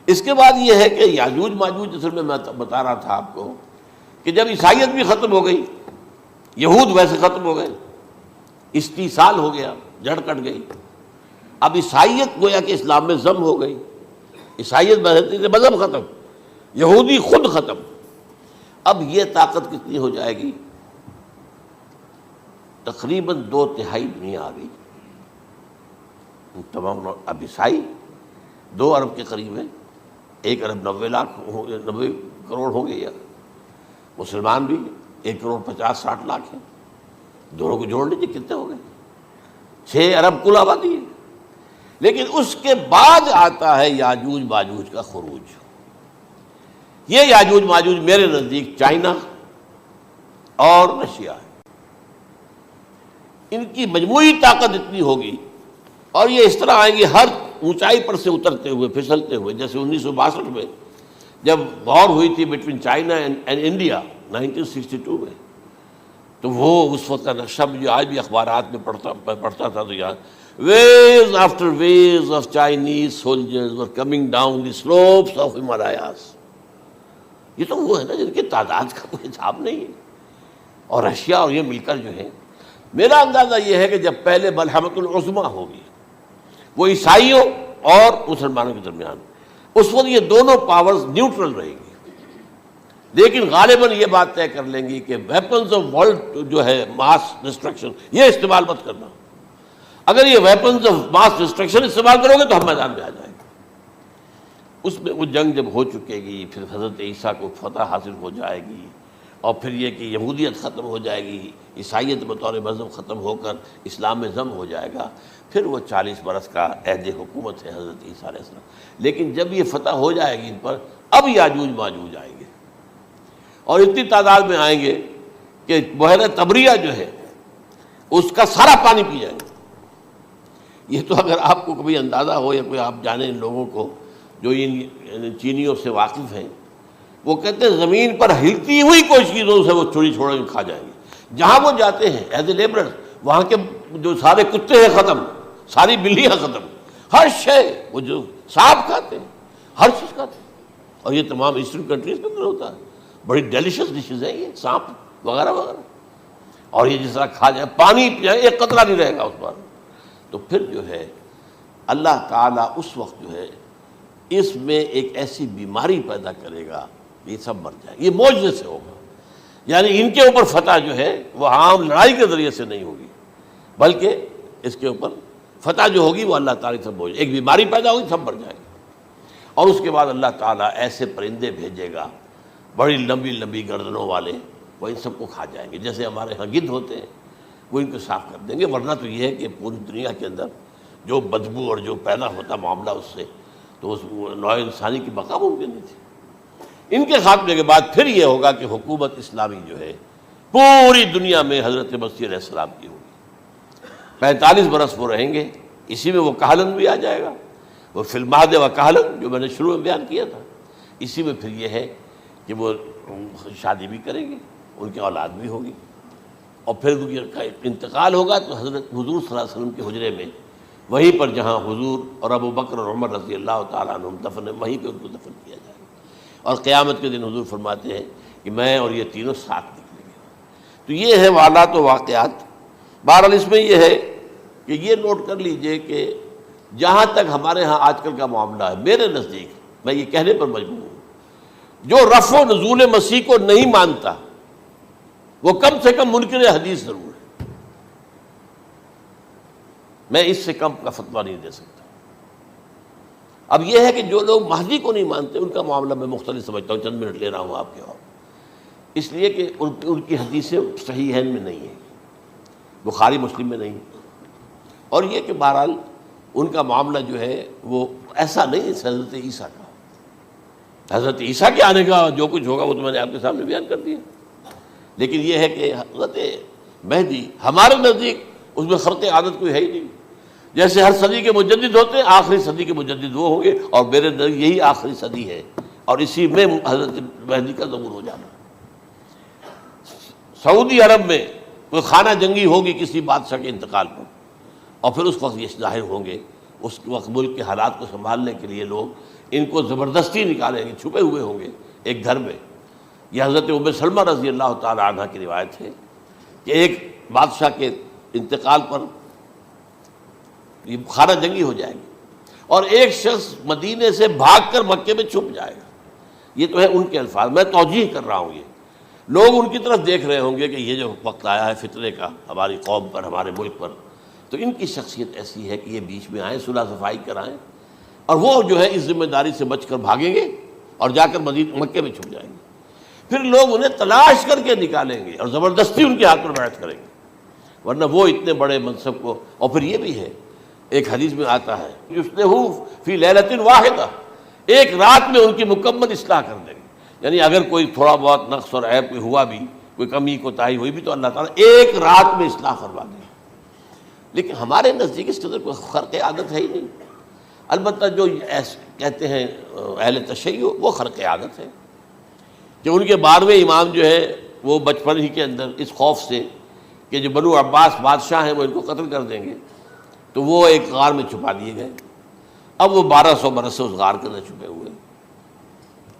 اس کے بعد یہ ہے کہ یاجوج ماجوج، اصل میں بتا رہا تھا آپ کو کہ جب عیسائیت بھی ختم ہو گئی، یہود ویسے ختم ہو گئے، استیصال ہو گیا، جڑ کٹ گئی، اب عیسائیت گویا کہ اسلام میں ضم ہو گئی، عیسائیت مذہب ختم، یہودی خود ختم، اب یہ طاقت کتنی ہو جائے گی؟ تقریباً 2/3 دنیا آ گئی، تمام اب عیسائی 2 ارب کے قریب ہے، 1 ارب 90 کروڑ ہو گئے، یا مسلمان بھی 1 کروڑ 50-60 لاکھ ہیں، دونوں کو جوڑ لیجیے کتنے ہو گئے؟ 6 ارب کل آبادی ہے۔ لیکن اس کے بعد آتا ہے یاجوج ماجوج کا خروج۔ یہ یاجوج ماجوج میرے نزدیک چائنا اور رشیا ہے، ان کی مجموعی طاقت اتنی ہوگی، اور یہ اس طرح آئیں گے ہر اونچائی پر سے اترتے ہوئے، پھسلتے ہوئے، جیسے 1962 میں جب وار ہوئی تھی بٹوین چائنا اینڈ انڈیا 1962 میں، تو وہ اس وقت کا نقشہ جو آج بھی اخبارات میں پڑھتا تھا تو یہاں waves after waves of Chinese soldiers were coming down the slopes of Himalayas۔ یہ تو وہ ہے نا جن کی تعداد کا کوئی حساب نہیں ہے، اور رشیا اور یہ مل کر جو ہے، میرا اندازہ یہ ہے کہ جب پہلے ملحمۃ العظمیٰ ہوگی وہ عیسائیوں اور مسلمانوں کے درمیان، اس وقت یہ دونوں پاورز نیوٹرل رہیں گی، لیکن غالباً یہ بات طے کر لیں گی کہ ویپنز آف ورلڈ جو ہے ماس ڈسٹرکشن، یہ استعمال مت کرنا، اگر یہ ویپنز آف ماس ڈسٹرکشن استعمال کرو گے تو ہم میدان میں آ جائیں گے۔ اس میں وہ جنگ جب ہو چکے گی، پھر حضرت عیسیٰ کو فتح حاصل ہو جائے گی، اور پھر یہ کہ یہودیت ختم ہو جائے گی، عیسائیت بطور مذہب ختم ہو کر اسلام میں ضم ہو جائے گا، پھر وہ 40 برس کا عہد حکومت ہے حضرت عیسیٰ علیہ السلام۔ لیکن جب یہ فتح ہو جائے گی ان پر، اب یاجوج ماجوج آئیں گے، اور اتنی تعداد میں آئیں گے کہ بحیرہ طبریہ جو ہے اس کا سارا پانی پی جائیں گے۔ یہ تو اگر آپ کو کبھی اندازہ ہو یا کوئی آپ جانیں ان لوگوں کو جو ان چینیوں سے واقف ہیں، وہ کہتے ہیں زمین پر ہلتی ہوئی کوئی چیزوں سے وہ چھوڑی چھوڑ کے کھا جائیں گے۔ جہاں وہ جاتے ہیں ایز اے لیبرر، وہاں کے جو سارے کتے ہیں ختم، ساری بلیاں ختم، ہر شے، وہ جو سانپ کھاتے ہیں، ہر چیز کھاتے ہیں، اور یہ تمام ایسٹرن کنٹریز کے اندر ہوتا ہے، بڑی ڈیلیشس ڈشز ہیں یہ سانپ وغیرہ وغیرہ، اور یہ جس طرح کھا جائے، پانی پی جائے، ایک قطرہ نہیں رہے گا اس پر۔ تو پھر جو ہے اللہ تعالیٰ اس وقت جو ہے اس میں ایک ایسی بیماری پیدا کرے گا، یہ سب مر جائیں، یہ معجزے سے ہوگا، یعنی ان کے اوپر فتح جو ہے وہ عام لڑائی کے ذریعے سے نہیں ہوگی، بلکہ اس کے اوپر فتح جو ہوگی وہ اللہ تعالیٰ سے ہوگی، ایک بیماری پیدا ہوگی، سب مر جائیں گے، اور اس کے بعد اللہ تعالیٰ ایسے پرندے بھیجے گا بڑی لمبی لمبی گردنوں والے، وہ ان سب کو کھا جائیں گے، جیسے ہمارے ہاں گدھ ہوتے ہیں، وہ ان کو صاف کر دیں گے۔ ورنہ تو یہ ہے کہ پوری دنیا کے اندر جو بدبو اور جو پیدا ہوتا معاملہ اس سے، تو اس نوع انسانی کی بقا ممکن نہیں تھی۔ ان کے خاتمے کے بعد پھر یہ ہوگا کہ حکومت اسلامی جو ہے پوری دنیا میں حضرت مسیح علیہ السلام کی ہوگی، 45 برس وہ رہیں گے، اسی میں وہ کہلن بھی آ جائے گا، وہ فی المہد و کہلن جو میں نے شروع میں بیان کیا تھا، اسی میں پھر یہ ہے کہ وہ شادی بھی کریں گے، ان کی اولاد بھی ہوگی، اور پھر ان کا انتقال ہوگا تو حضرت حضور صلی اللہ علیہ وسلم کے حجرے میں، وہیں پر جہاں حضور اور ابو بکر اور عمر رضی اللہ تعالیٰ عنہم دفن ہیں، وہیں پہ ان کو دفن کیا جائے گا، اور قیامت کے دن حضور فرماتے ہیں کہ میں اور یہ تینوں ساتھ نکلیں گے۔ تو یہ ہے حالات و واقعات۔ بہرحال اس میں یہ ہے کہ یہ نوٹ کر لیجئے کہ جہاں تک ہمارے ہاں آج کل کا معاملہ ہے، میرے نزدیک میں یہ کہنے پر مجبور ہوں، جو رفع و نزول مسیح کو نہیں مانتا وہ کم سے کم منکر حدیث ضرور ہے، میں اس سے کم کا فتویٰ نہیں دے سکتا۔ اب یہ ہے کہ جو لوگ مہدی کو نہیں مانتے ان کا معاملہ میں مختلف سمجھتا ہوں، چند منٹ لے رہا ہوں آپ کے، اور اس لیے کہ ان کی حدیثیں صحیحین میں نہیں ہیں، بخاری مسلم میں نہیں، اور یہ کہ بہرحال ان کا معاملہ جو ہے وہ ایسا نہیں ہے حضرت عیسیٰ کا۔ حضرت عیسیٰ کے آنے کا جو کچھ ہوگا وہ تو میں نے آپ کے سامنے بیان کر دیا، لیکن یہ ہے کہ حضرت مہدی ہمارے نزدیک اس میں خرق عادت کوئی ہے ہی نہیں، جیسے ہر صدی کے مجدد ہوتے ہیں، آخری صدی کے مجدد وہ ہوں گے، اور میرے نزدیک یہی آخری صدی ہے، اور اسی میں حضرت مہدی کا ظہور ہو جانا۔ سعودی عرب میں کوئی خانہ جنگی ہوگی کسی بادشاہ کے انتقال پر، اور پھر اس وقت یہ ظاہر ہوں گے، اس وقت ملک کے حالات کو سنبھالنے کے لیے لوگ ان کو زبردستی نکالیں گے، چھپے ہوئے ہوں گے ایک گھر میں۔ یہ حضرت ام سلمہ رضی اللہ تعالی عنہ کی روایت ہے کہ ایک بادشاہ کے انتقال پر یہ خانہ جنگی ہو جائے گی اور ایک شخص مدینے سے بھاگ کر مکے میں چھپ جائے گا۔ یہ تو ہے ان کے الفاظ، میں توجیہ کر رہا ہوں۔ یہ لوگ ان کی طرف دیکھ رہے ہوں گے کہ یہ جو وقت آیا ہے فتنے کا ہماری قوم پر، ہمارے ملک پر، تو ان کی شخصیت ایسی ہے کہ یہ بیچ میں آئیں، صلح صفائی کرائیں، اور وہ جو ہے اس ذمہ داری سے بچ کر بھاگیں گے اور جا کر مکے میں چھپ جائیں گے۔ پھر لوگ انہیں تلاش کر کے نکالیں گے اور زبردستی ان کے ہاتھ پر بیعت کریں گے، ورنہ وہ اتنے بڑے منصب کو۔ اور پھر یہ بھی ہے، ایک حدیث میں آتا ہے یصلحوا فی لیلۃ واحدہ، ایک رات میں ان کی مکمل اصلاح کر دیں گے۔ یعنی اگر کوئی تھوڑا بہت نقص اور عیب کوئی ہوا بھی، کوئی کمی کوتاہی ہوئی بھی، تو اللہ تعالیٰ ایک رات میں اصلاح کروا دیں گے۔ لیکن ہمارے نزدیک اس قدر کوئی خرق عادت ہے ہی نہیں۔ البتہ جو کہتے ہیں اہل تشیع، وہ خرق عادت ہے کہ ان کے 12ویں امام جو ہے وہ بچپن ہی کے اندر اس خوف سے کہ جو بنو عباس بادشاہ ہیں وہ ان کو قتل کر دیں گے، تو وہ ایک غار میں چھپا دیے گئے۔ اب وہ 1200 برس سے اس غار کے اندر چھپے ہوئے،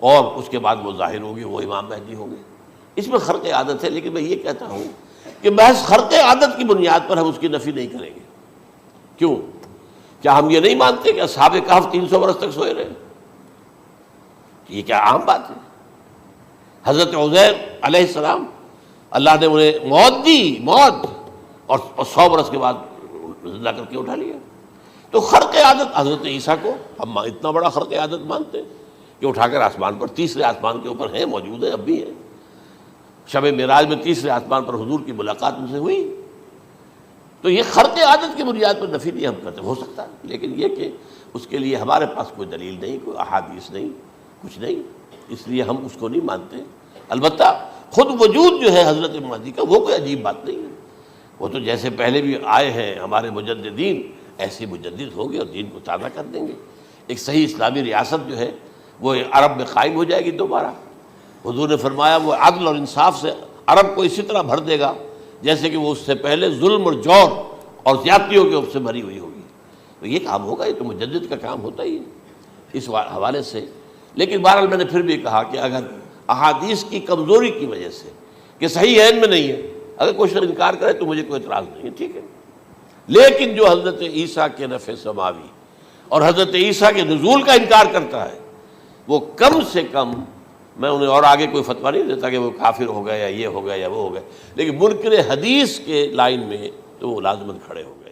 اور اس کے بعد وہ ظاہر ہوں گے، وہ امام مہدی ہوں گے۔ اس میں خرق عادت ہے، لیکن میں یہ کہتا ہوں کہ محض خرق عادت کی بنیاد پر ہم اس کی نفی نہیں کریں گے۔ کیوں؟ کیا ہم یہ نہیں مانتے کہ اصحاب کہف 300 برس تک سوئے رہے؟ یہ کیا عام بات ہے؟ حضرت عزیر علیہ السلام، اللہ نے انہیں موت دی، موت، اور 100 برس کے بعد زندہ کر کے اٹھا لیا۔ تو خرق عادت، حضرت عیسیٰ کو ہم اتنا بڑا خرق عادت مانتے ہیں کہ اٹھا کر آسمان پر، تیسرے آسمان کے اوپر ہیں، موجود ہیں، اب بھی ہیں۔ شب معراج میں تیسرے آسمان پر حضور کی ملاقات ان سے ہوئی۔ تو یہ خرق عادت کی بنیاد پر نفی نہیں ہم کرتے، ہو سکتا ہے، لیکن یہ کہ اس کے لیے ہمارے پاس کوئی دلیل نہیں، کوئی احادیث نہیں، کچھ نہیں، اس لیے ہم اس کو نہیں مانتے۔ البتہ خود وجود جو ہے حضرت مہدی کا، وہ کوئی عجیب بات نہیں ہے۔ وہ تو جیسے پہلے بھی آئے ہیں ہمارے مجددین، ایسے مجدد ہوں گے اور دین کو تازہ کر دیں گے۔ ایک صحیح اسلامی ریاست جو ہے وہ عرب میں قائم ہو جائے گی دوبارہ۔ حضور نے فرمایا وہ عدل اور انصاف سے عرب کو اسی طرح بھر دے گا جیسے کہ وہ اس سے پہلے ظلم اور جور اور زیادتیوں کے سے بھری ہوئی ہوگی۔ تو یہ کام ہوگا، یہ تو مجدد کا کام ہوتا ہی ہے اس حوالے سے۔ لیکن بہرحال میں نے پھر بھی کہا کہ اگر احادیث کی کمزوری کی وجہ سے کہ صحیح عین میں نہیں ہے، اگر کوئی شخص انکار کرے تو مجھے کوئی اعتراض نہیں ہے، ٹھیک ہے۔ لیکن جو حضرت عیسیٰ کے رفع سماوی اور حضرت عیسیٰ کے نزول کا انکار کرتا ہے، وہ کم سے کم، میں انہیں اور آگے کوئی فتویٰ نہیں دیتا کہ وہ کافر ہو گئے یا یہ ہو گیا یا وہ ہو گیا، لیکن منکر حدیث کے لائن میں تو وہ لازماً کھڑے ہو گئے۔